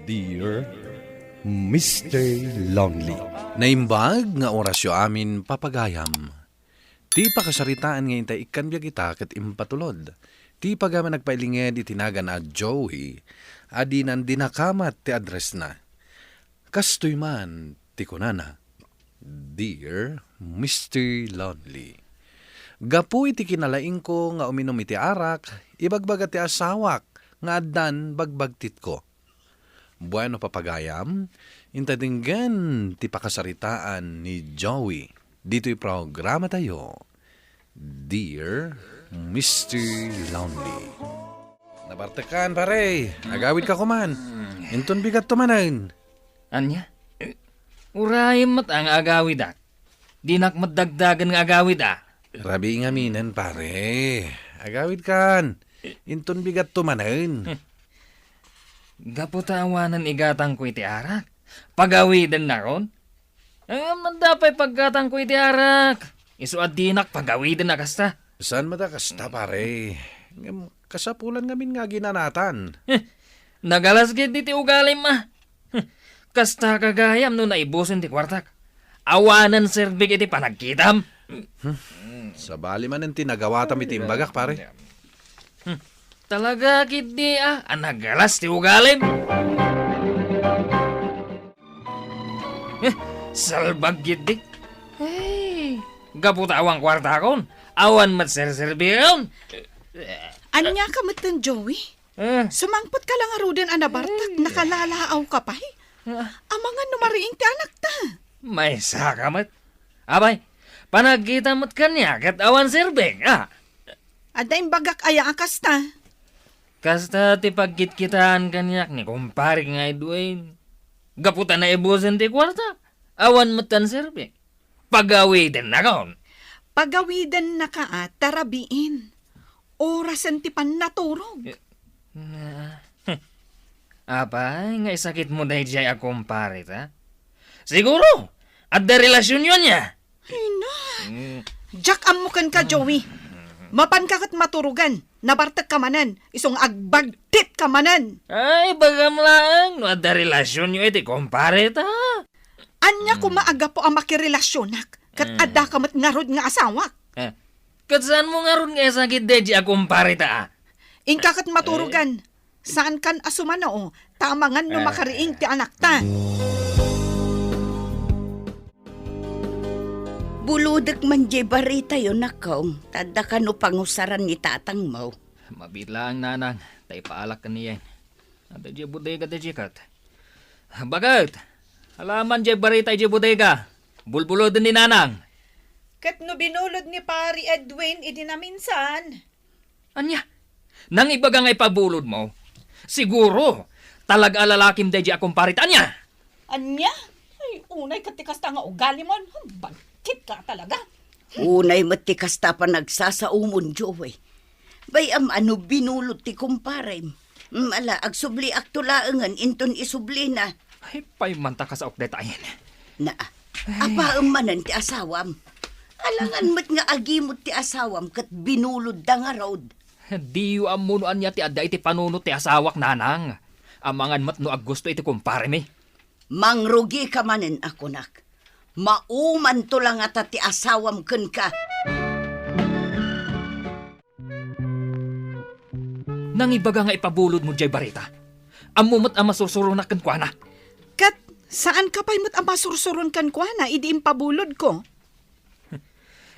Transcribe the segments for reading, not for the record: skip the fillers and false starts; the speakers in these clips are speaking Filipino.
Dear Mr. Lonely. Naimbag nga orasyo amin papagayam. Ti pakasaritaan ngayon tayo ikanbya kita kat impatulod. Ti pagama nagpailinged itinagan a Joey. Adi nan dinakamat ti address na. Kastoy man ti kunana. Dear Mr. Lonely. Gapu iti kinalaing ko nga uminom iti arak, ibagbaga ti asawak nga addan bagbagtit ko. Bueno papagayam, intatinggan ti pakasaritaan ni Joey. Dito'y programa tayo. Dear Mr. Lonely. Nabartakan pare, agawid ka kuman. Inton bigat tumanan. Anya? Uray mat ang agawid ak. Dinak madagdagan nga agawid ah. Rabi nga minan pare. Agawid kan. Inton bigat tumanan. Gaputawanan igatang ko iti arak. Pagawidan na ron. Mandapay paggatang ko iti arak. Isu at dinak pagawidan na kasta. Saan matakasta pare? Kasapulan ngamin nga ginanatan. Nagalasgid iti ugalim ma. Kasta kagayam no naibusin ti kwartak. Awanan serbig iti panagkitam. Sa bali man ang tinagawatam iti imbagak pare. Talaga kiti nagalas ti ugalim. Salbag gidi. Hey, gaputawang kwarta kon. Awan mat serserbiyon. Anya ka matan, Joey? Sumangpot ka lang arudan anabartak, nakalalaaw ka pa eh. Amangan numariing ti anak ta. May sakamat. Abay, panagkita mo't kanya kat awan serbeng, Adaing bagak aya akas ta. Kasta ti pagkitkitaan kanyak ni kumpare nga Edwin. Gaputan na ibusin ti kwarta. Awan matan serbeng. Pagawidan na kaon. Pagawidan na ka tarabiin. Orasan ti pan naturog. Apay, nga isakit mo dahil diyay a kumpare ta? Siguro, at da relasyon yun niya. Hina. Jack amukan ka, Joey. Mapan ka kat maturugan. Nabartak ka manan. Isong agbagtit ka manan. Ay, bagam lang. No, at da relasyon nyo iti kumpare ta. Anya ko maaga po ang makirelasyonak. Kat ada ka mat ngarod nga asawak. Kat saan mo nga ron nga isakit dahil a kumpare ta? Ingka kat maturugan. Saan kan asumano tamangan no makariing ti anak ta. Buludak man jay barita yun nakaw. Tada ka no pangusaran ni tatang mo. Mabitla ang nanang. Tay paalak ka niyan. Ada jay bodega da jikat. Bagat. Alaman jay barita jay bodega. Bulbulo din ni nanang. Kat no binulod ni pari Edwin idinaminsan. Anya? Nang ibaga nga'y pabulod mo. Siguro, talaga alalakim dahi akong paritan niya. Anya? Ay, unay katikas ta nga ugali mon. Bagkit ka talaga. Unay matikas ta pa nagsasaumon, Joey. Bayam ano binulot ti kumpare. Mala, agsubli aktulaangan inton isubli na. Ay, paimanta ka sa okdetayin. Na, apa manan ti asawam. Alangan mat nga agimot ti asawam kat binulod da nga road. Di yu amunuan niya ti adda iti panunot ti asawak nanang. Amangan mat no agusto iti kumpare mi. Mangrugi ka manen ako nak. Mauman to lang ata ti asawam ken ka. Nang ibaga nga ipabulod mo jay barita. Amumot ang masusurunak ken kwa na. Kat, saan ka pa'y mo't ang masursuron kan kwa na idi impabulod ko?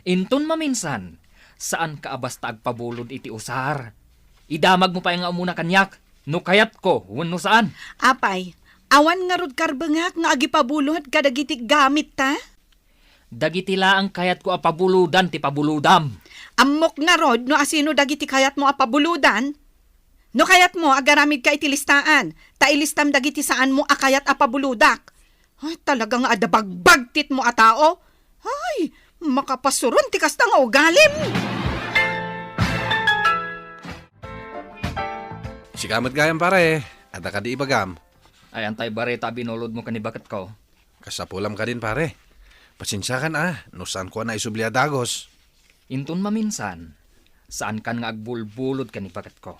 Inton maminsan, saan ka basta agpabulod iti usar? Idamag mo pa yung umuna kanyak, no kayat ko, no saan? Apay, awan nga rod karbangak nga agipabulod kadagiti gamit ta? Dagiti laang kayat ko apabuludan ti pabuludam. Amok nga rod no asino dagiti kayat mo apabuludan? No kayat mo agaramid ka iti listaan, ta ilistam dagiti saan mo akayat apabuludak. Ay, talagang adabagbagtit mo a tao? Ay, makapasuron ti kasta nga ugalim. Sikamat gayam pare. Ada ka di ibagam. Ay, antay bareta binulod mo kanibakat ko. Kasapulam ka din pare. Pasensya ka na. No saan ko na isubli adagos. Inton maminsan, saan kan nga agbulbulod kanibakat ko.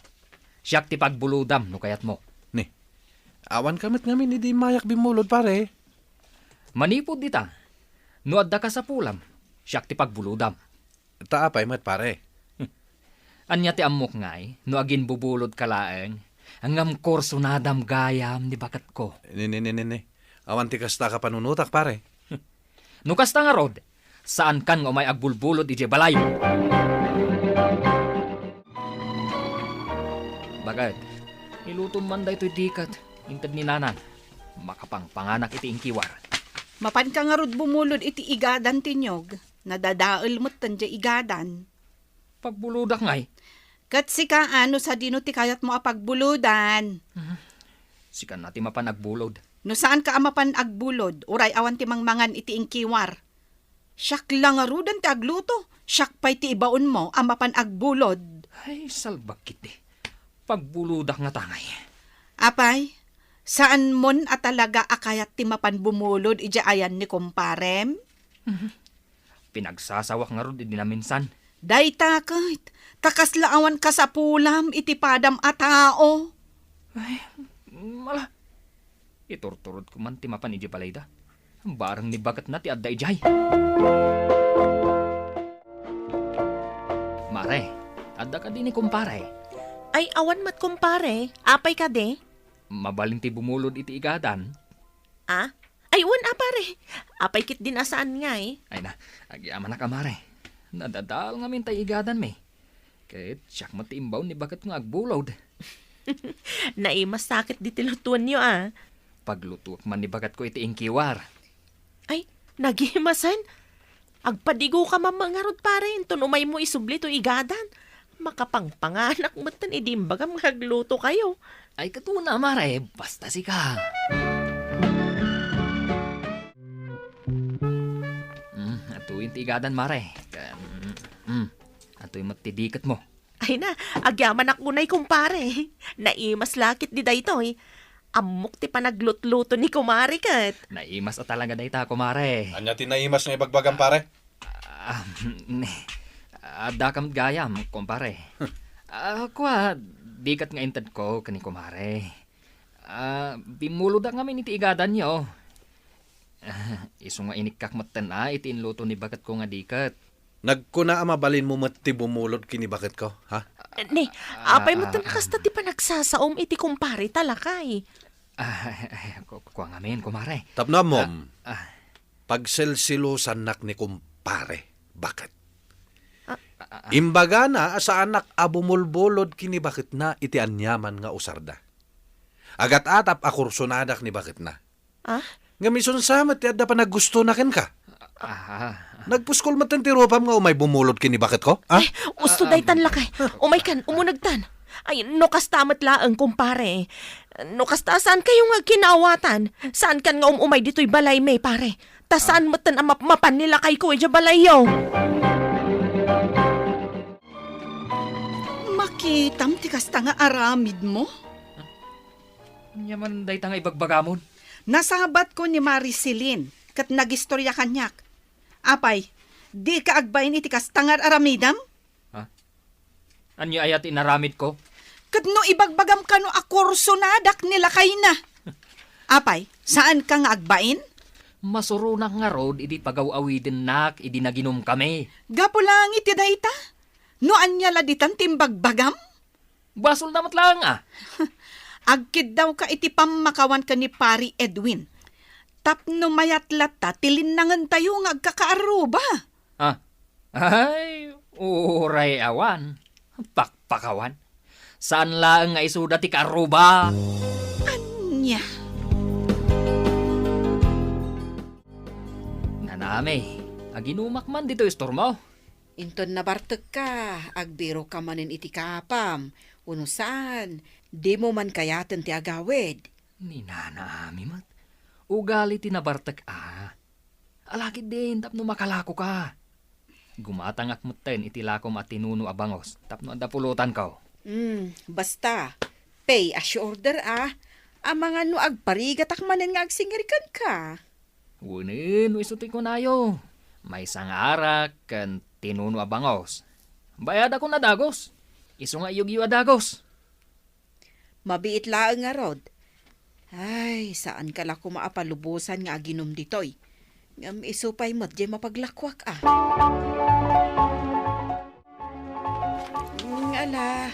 Siyak ti pagbuludam no kayat mo. Ni, Awan kamit ngamin, hindi mayak bimulod, pare. Manipod dita. No adda ka sa pulam, siyak ti pagbuludam. Taapay mat, pare. Anya ti amok ngay, no agin bubulod kalaeng, hanggang korso nadam gayam ni bakat ko. Ni. Awan ti kasta ka panunutak, pare. No kasta nga rod, saan kan nga may agbulbulod ije balay? Bagad, ilutom man da ito'y dikat, intad ni nanan, makapangpanganak iti ingkiwar. Mapan ka nga rod bumulod iti igadan tinyog. Nadadaal mo't tanja igadan. Pagbuludak ngay, Kat si ka ano sa dino ti kayat mo apagbuludan. sikan natin mapanagbulod. No saan ka amapan agbulod, uray awan ti mangmangan iti ingkiwar. Siyak lang nga rudan ti agluto, siyak pa'y ti ibaon mo amapan agbulod. Ay, salbak kiti. Pagbuludak nga tangay. Apay, saan mon at talaga akayat ti mapan bumulod ija ayan ni kumparem? Pinagsasawak nga ron, hindi na minsan. Day takit, takas laawan ka sa pulam iti padam a tao. Mala. Iturturod ko man ti mapan iji palayda. Barang ni bagat na ti adda ijay. Mare, adda ka din ni kumpare. Ay, awan mat kumpare. Apay ka de. Mabaling ti bumulod iti igadan. Ah? Ay, apare. Apay kit din asaan nga eh. Ay na, agyaman na ka mare. Nadadal nga min tay igadan me. Kahit siyak matimbaw ni bagat nga agbulod. Naimas sakit di tilutuan nyo ah. Paglutuak man ni bagat ko iti ingkiwar. Ay, nagihimasan. Agpadigo ka mamangarod pare. Inton umay mo isubli to igadan. Makapangpanganak mo tan idimbagam hagluto kayo. Ay katuna mare, basta si ka. Atuin ti igadan mare. Atuin matidikat mo. Ay na, agyaman ako na'y kumpare. Naimas lakit di daytoy. Amok ti panaglutluto ni kumari kat. Naimas at talaga na ita, kumare. Anya tinaimas nga ibagbagan, pare? Dakam gayam, kumpare. Kwa, dikat nga intad ko kani kumare. Bimulod nga min iti igadan nyo. Iso nga inikak matan iti inluto ni bagat ko nga dikat. Nagkuna mabalin mo mati bumulod kini bakit ko, ha? Ni, apay mo tan kasta ti panagsasaom iti kumpare talakay. Kwa nga min, kumare. Tapno mom, pagselsilusan nak ni kumpare, bakit? Imbaga na sa anak abumulbolod kini bakit na iti anyaman nga usarda. Agat atap akursunadak ni bakit na. Ah? Nga mison samat ti adda pa naggusto na ken ka. Nagpuskol matan ti ropam nga umay bumulod kini bakit ko? Ay, usto day tan lakay. Umay kan, umunagtan. Ay, no kastamat laang kumpare. No kasta saan kayo nga kinawatan? Saan kan nga umay dito'y balay may pare? Ta saan matan ang mapan nila kay ko ija balayo? Makitam ti kasta nga aramid mo. Yaman day nga ibagbagamon. Nasabat ko ni Maricelin, kat nagistorya kanyak. Apay, di ka agbayin iti kastangar aramidam? Anyo ayat inaramid ko? Kat no ibagbagam ka no akursunadak nila kay na. Apay, saan ka nga agbain? Masurunak nga rod, idi pagaw-awidin nak, idi naginom kami. Gapo lang iti dayta? No anya laditan timbagbagam? Basol namat lang Agkid daw ka iti pamakawan ka ni Pari Edwin. Tapno mayatlat ta, tilinangan tayo nga agkakaaruba. Ay, uray awan. Pakpakawan. Saan lang nga isuda ti karuba? Anya. Nanami, aginumak man dito istormo. Inton nabartek ka, agbiro ka manin iti kapam. Uno saan, di mo man kayaten ti agawid. Ni nanami mat. Ugali tinabartak Alakid din, tapno makalako ka. Gumatangak muten iti lakom at tinuno abangos, tapno anda pulutan ko. Basta, pay as you order Ang mga no agparigatak manin nga agsingirikan ka. Unin, isuti ko nayo. May sangarak kan tinuno abangos. Bayad ako na dagos. Iso nga iyog-iyo adagos. Mabiit laang nga rod. Ay, saan ka la ko maapalubusan nga aginom ditoy? Ngam isupay mo't di mapaglakwak ah. Ala,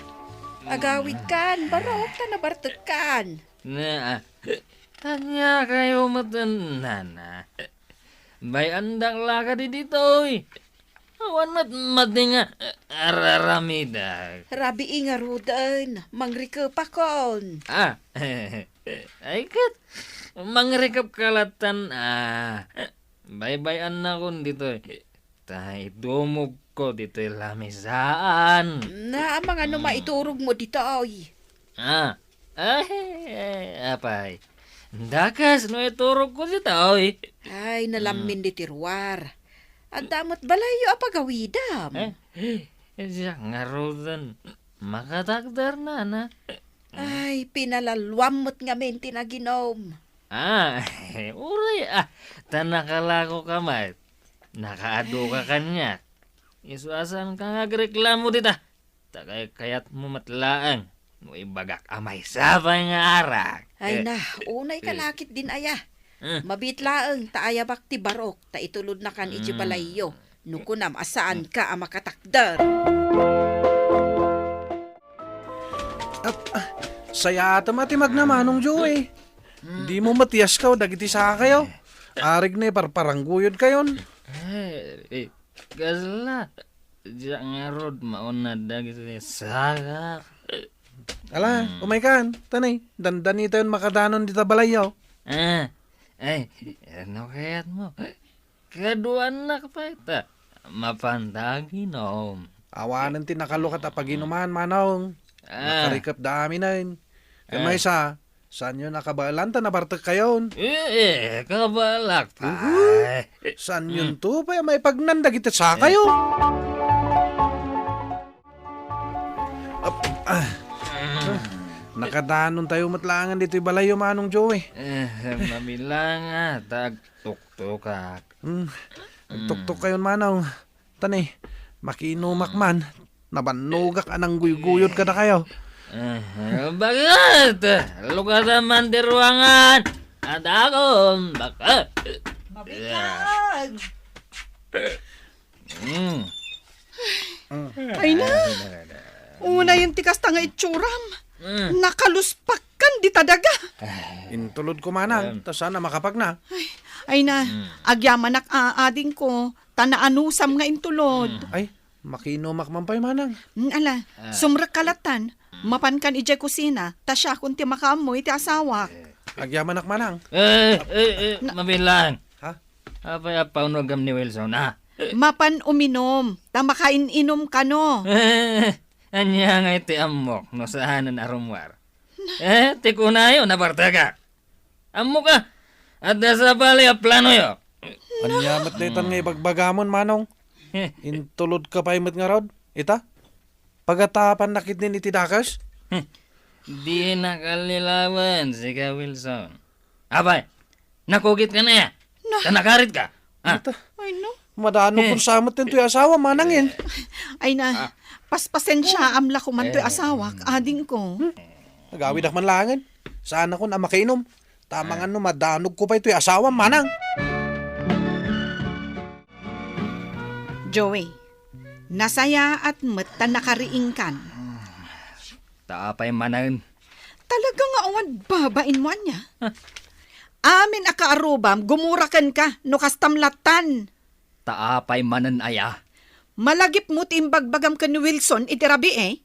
agawid kan, barok ta na bartekan. Na, tanya kayo matanana. Bay andang laka di dito eh. Awan mati nga araramida. Rabi nga rudan, mangrike pa kon. Ay kat, mangrikap kalatan Bay-bayan na kon dito eh. Tay, dumog ko dito lamisaan. Na mga ano maiturog mo ditoy. Apay. Dakas no iturog ko dito eh. Ay, nalamin di tirwar. At damot balayo apagawidam. Siya nga rodan. Makatagdar na. Ay, pinalalwamot nga menti na ginom. Uray tanakalako ka mat. Nakaado ka kanya. Isuasan ka nga reklamo dita. Takay kayat mo matlaang. Mo ibagak amay sabay nga arak. Ay na, unay kalakit din aya. Mabitlaang taaya bakti barok, ta itulod na kan iti balayo. Nukunam asaan ka ang makatakdar. Saya tamatimag na manong Joey. Di mo matiyas ka o dagiti sa kayo. Arig na parparangguyod kayon. Gasla. Diya nga rod mauna dagiti sagak. Ala, umay kan. Tanay, dandan ito yun makadanon dita balayaw. Ano kaya't mo? Kaduan na ka pa ita. Mapandaginom. Awanan ti nakalukat a paginuman manong. Nakarikap dami na yun. Kamay saan yun nakabalanta na bartek kayon? Kabalak pa. Saan yun to? Pa may pagnandag ito sa kayo. Nakadanon tayo matlangan dito yung balayo manong Joey. Mamila nga, tag-tuk-tukak. Tuktok kayon manaw. Tanay, makinumak man. Nabanugak anang guyuguyod ka na kayo. Bakit? Lukas naman di ruangan. At akong bakit? Mabitlaan! Ay na, una yung tikas ta nga itsuram. Nakaluspak kan di tadaga. Intulod ko manang, ta sana makapag na. Ay na, agyaman ading ko, tanaanusam nga intulod. Ay, makinumak man pa'y manang. Ala, sumrak kalatan, mapankan ijay kusina, ta siya kung ti makaamoy ti asawak. Agyaman ak manang. Mabilang. Ha? Apay apaunogam ni Wilson, Mapan uminom, ta makain-inom ka no. Anya nga iti amok, no saan na arumwar. Tikunayo, nabartaga. Amok ka, at nasa bali a plano yo. Anyamat na itan nga ibagbagamon manong. Intulod ka pa imot nga rod. Ita? Pagatapan nakit din iti dakas? Di nakalilawan si ka Wilson. Abay, nakugit ka na ya. Kanakarit ka. Ay no. Madano kung samot din to'y asawa manangin. Ay na, paspasensya amla ko man to'y asawak, ading ko. Nagawid ak man langan. Saan ako na makainom? Tama nga no, madanog ko pa ito'y asawa manang. Joey, nasaya at mata nakariing kan. Taapay manan. Talaga nga awan babain mo niya. Amin akaarubam, gumurakan ka, no kastamlatan. Taapay manan aya. Malagip mo timbagbagam ka ni Wilson, itirabi eh.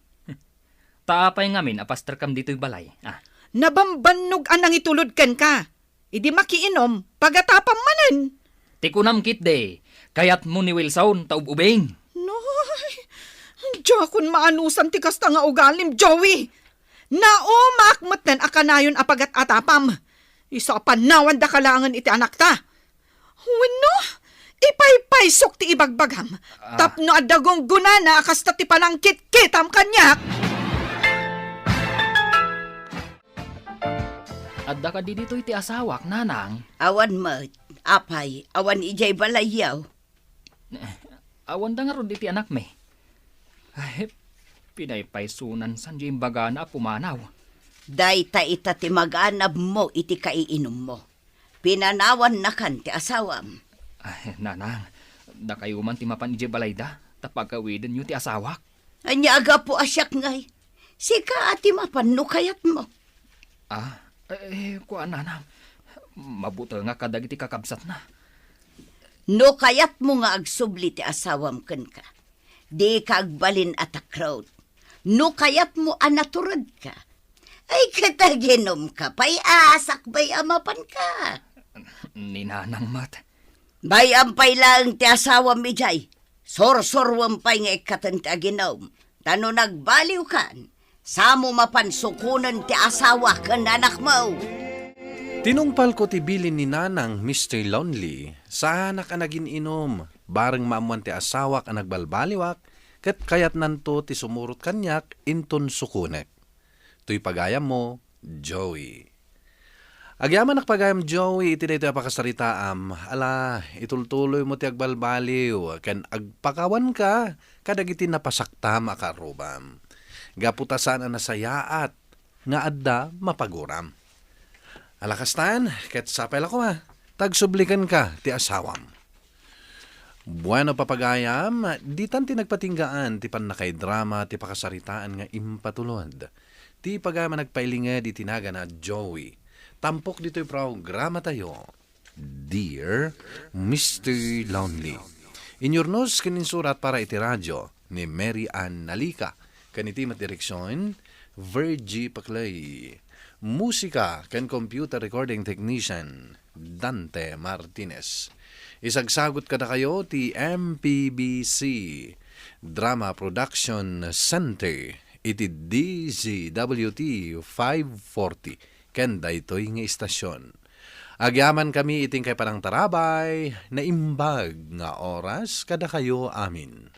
Taapay ngamin, apaster kam dito'y balay. Nabambanog anang itulod kan ka. Idi makiinom, pagatapam manan. Tikunam kit de, kayat mo ni Wilson, taub-ubing. Noy, diya kun maanusan ti kasta nga ugalim, Joey. Naumakmat nan akanayon apagat atapam. Isa panawan da kalangan iti anak ta. Wano, ipaypaysok ti ibagbagam. Tapno adagong gunana akasta ti palangkit-kitam kanyak. Adda ka di dito iti asawak, nanang. Awan mat, apay, awan ijay balayaw. Awan da nga ron iti anak me. Ay, pinaypaysunan san di baga na pumanaw. Dayta ita ti mag-anab mo iti kaiinom mo. Pinanawan na kan ti asawam. Ay, nanang, da kayo man timapan ije balayda, tapagkawiden nyo ti asawak. Anya aga po asyak ngay. Sika ati mapan no kayat mo. Kuan nanang, mabuto nga kadag iti kakabsat na. No kayat mo nga agsubli ti asawam ken ka. Di ka agbalin at a crowd. No kayat mo anaturad ka. Ay kataginom ka, pay asak bay amapan ka. Ni nanang mat. Bay ampay lang ti asawam ijay. Sorsorwam pay nga ikatan ti aginom. Tano nagbaliw kan. Samo mapansukunan ti asawa kan anak mo. Tinungpal ko ti bilin ni nanang Mr. Lonely, sana ka naging inom, bareng maamuan ti asawa ka nagbalbaliwak, ket kayat nanto ti sumurot kanyak inton sukunek. Tuy pagayam mo, Joey. Agyaman nakpagayam Joey, iti daytoy apakasaritaam, ala, itultuloy mo ti agbalbaliw, ken agpakawan ka, kadagiti napasaktam akarubam. Gaputasan ang nasayaat, nga adda mapaguram. Alakastan, ket sapay ako tagsublikan ka ti asawam. Bueno papagayam, di tan ti nagpatinggaan ti panakay drama ti pakasaritaan nga impatulod. Ti pagayam nagpailinged di tinaga na Joey. Tampok dito'y programa tayo. Dear Mr. Lonely. Inyornos kininsurat para iti radyo ni Mary Ann Nalika. Kaniti direksyon, Virgie Paclay. Musika ken computer recording technician, Dante Martinez. Isagsagot kada kayo ti MPBC Drama Production Center iti DZWT 540 ken daytoy nga istasyon. Agyaman kami iting kay parang tarabay na imbag nga oras kada kayo amin.